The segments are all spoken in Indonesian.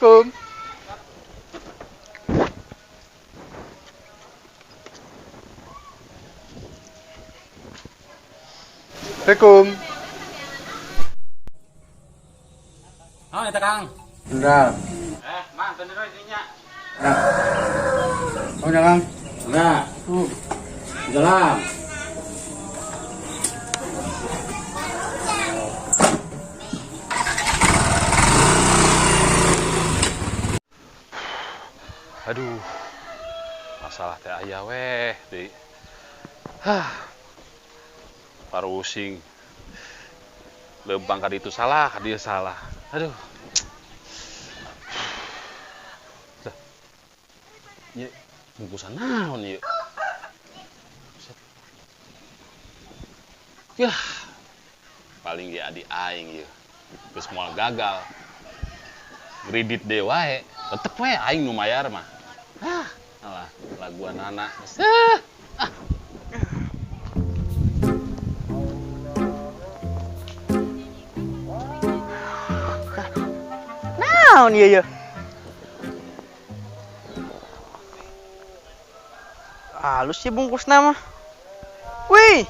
Assalamualaikum. Assalamualaikum. Oh, itu Kang. Enggak. Man, bener ininya. Oh, enggak, Kang. Enggak. Jalan. Aduh, masalah teh aya weh deui. Parusing. Leumpang ka ditu salah, ka dieu salah. Aduh. Ieu bungkusan naon ieu? Yah. Paling ge adi aing ieu. Geus moal gagal. Ngridit deui wae, tetep we aing nu mayar mah. Alah, laguan anak. Naon ieu? Halus sih bungkus nama. Wih,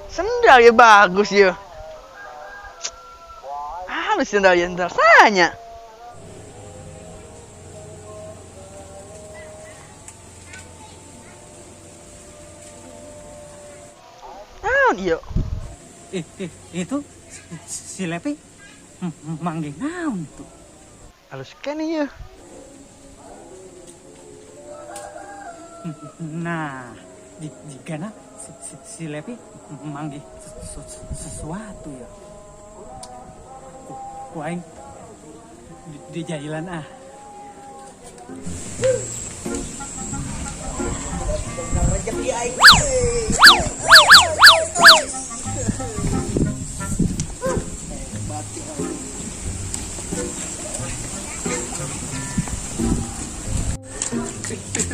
sendal ya bagus ya. Halus sendal ya, sendal sanya. Naon ieu? Itu si Lepi manggil naon tuh? Halus kan ieu. Nah, jika si Lepi manggil sesuatu ya. Ku aing di jailan ah. Rezeki aing.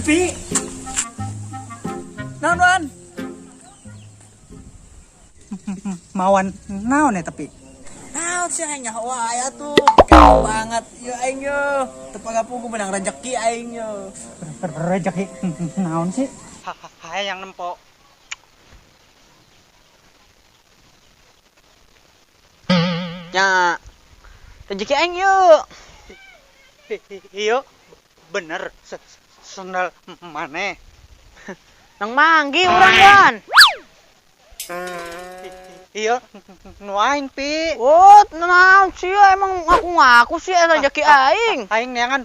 Pi. Naon? Mawan naon ya tapi? Naon sih aing nyawa aya tuh. Keren banget ya aing yo. Tepagapugu menang rezeki aing yo. Rezeki naon sih? Hayang nempo. Ya. Rezeki aing yo. Iyo. Bener. Sendal maneh. Nang manggi urang kan. Iya, nu aing pi. Oh, naon sih emang ngaku sih rezeki aing. Aing neangan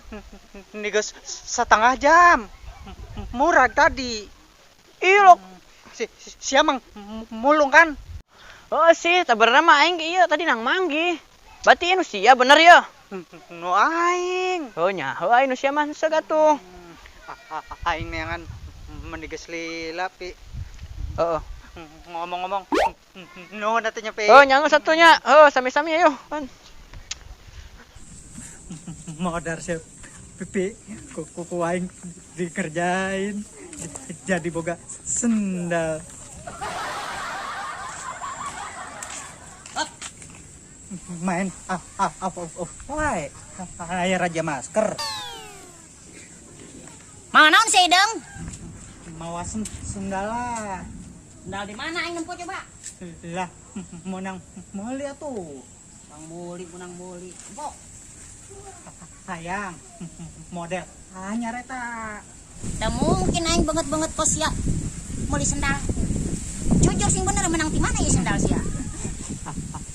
nigeus setengah jam. Murag tadi. Iya lo. Sia mang mulung kan. Oh sih, tabarna mah aing ieu tadi nang manggi. Berarti anu sia bener ya? Nu aing. Oh nya, aing nu sia mah sagatuh. Aing neangan menigeus lila pi. Heeh. Ngomong-ngomong, nuhun atunya pi. Oh, nyangu satunya. Oh, sami-sami ayo. Modar sih pipi kuku aing dikerjain jadi boga sendal. Main wae aya raja masker. Manaon sih deng? Mawa sendal lah. Sendal di mana aing nempo coba? Lah mau nang meuli atuh. Nang boli. Empok. Hayang model anyar eta. Da mungkin aing banget kos ya. Meuli sendal. Jujur sing bener menang di mana ya sendal sia?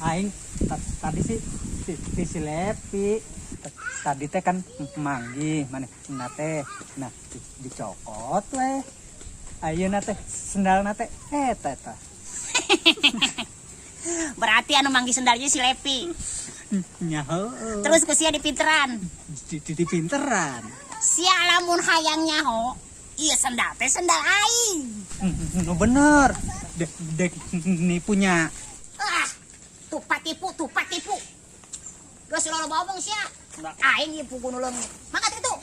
Aing tadi sih si Lepi tadi teh kan manggi mana nate nah dicokot weh ayeuna teh sendal nate eta Berarti anu manggi sendalnya si Lepi. nyaho Terus ku sia dipinteran. di pinteran Sia lamun hayang nyaho, ieu sendal teh sendal aing. no bener dek nipunya. Tupat tipu. Geus lo bobong sia. Aing ieu pugu nu leungit. Mangkat itu.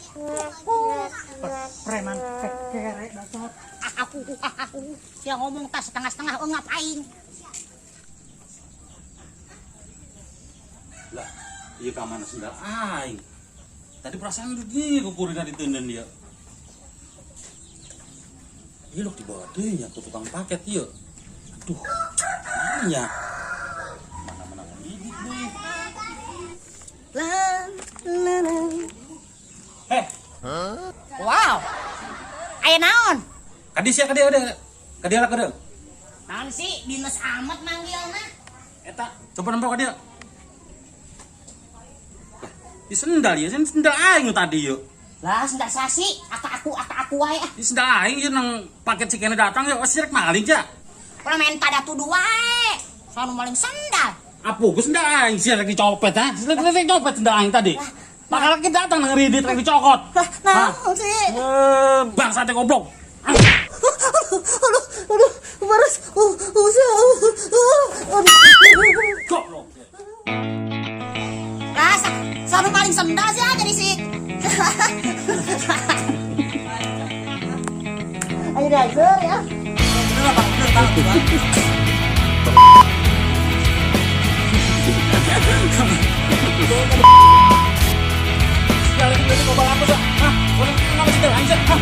Preman kere dasar. Aku. Sia ngomong tas setengah-setengah eungap aing. Lah, ieu ka mana sendal aing? Tadi perasaan dia kukurin di tenden dia. Iya loh dibawa deh ya ke tukang paket ya. Aduh, mana ya? Mana bibit deh. Heh, Wow. Aya naon? kadi sia kadi ada. Kadi ala kade. Naon sih dinas amat manggilna? Eta, coba nempel kadi. Di sendal ya, sendal aing tadi yuk. Lah sendak sasi, aku wae ah. Di sendal aing ya nang paket si kene datang ya, sirek maling ja. Pernah main tada tuduh wae. Soalnya maling sendal. Apu, gue sendal aing sirek dicopet ha. Sirek dicopet sendal aing tadi. Bakal lagi datang nang ridit rek dicokot. Lah, naon sih? Bangsate goblok. Aduh, baras. Goblok. Rasa, selalu paling sendal sih aja di sini. Ayo dasar ya. Sekali lagi kau balas apa sih? Hah? Kau kenapa sih anjir? Hah?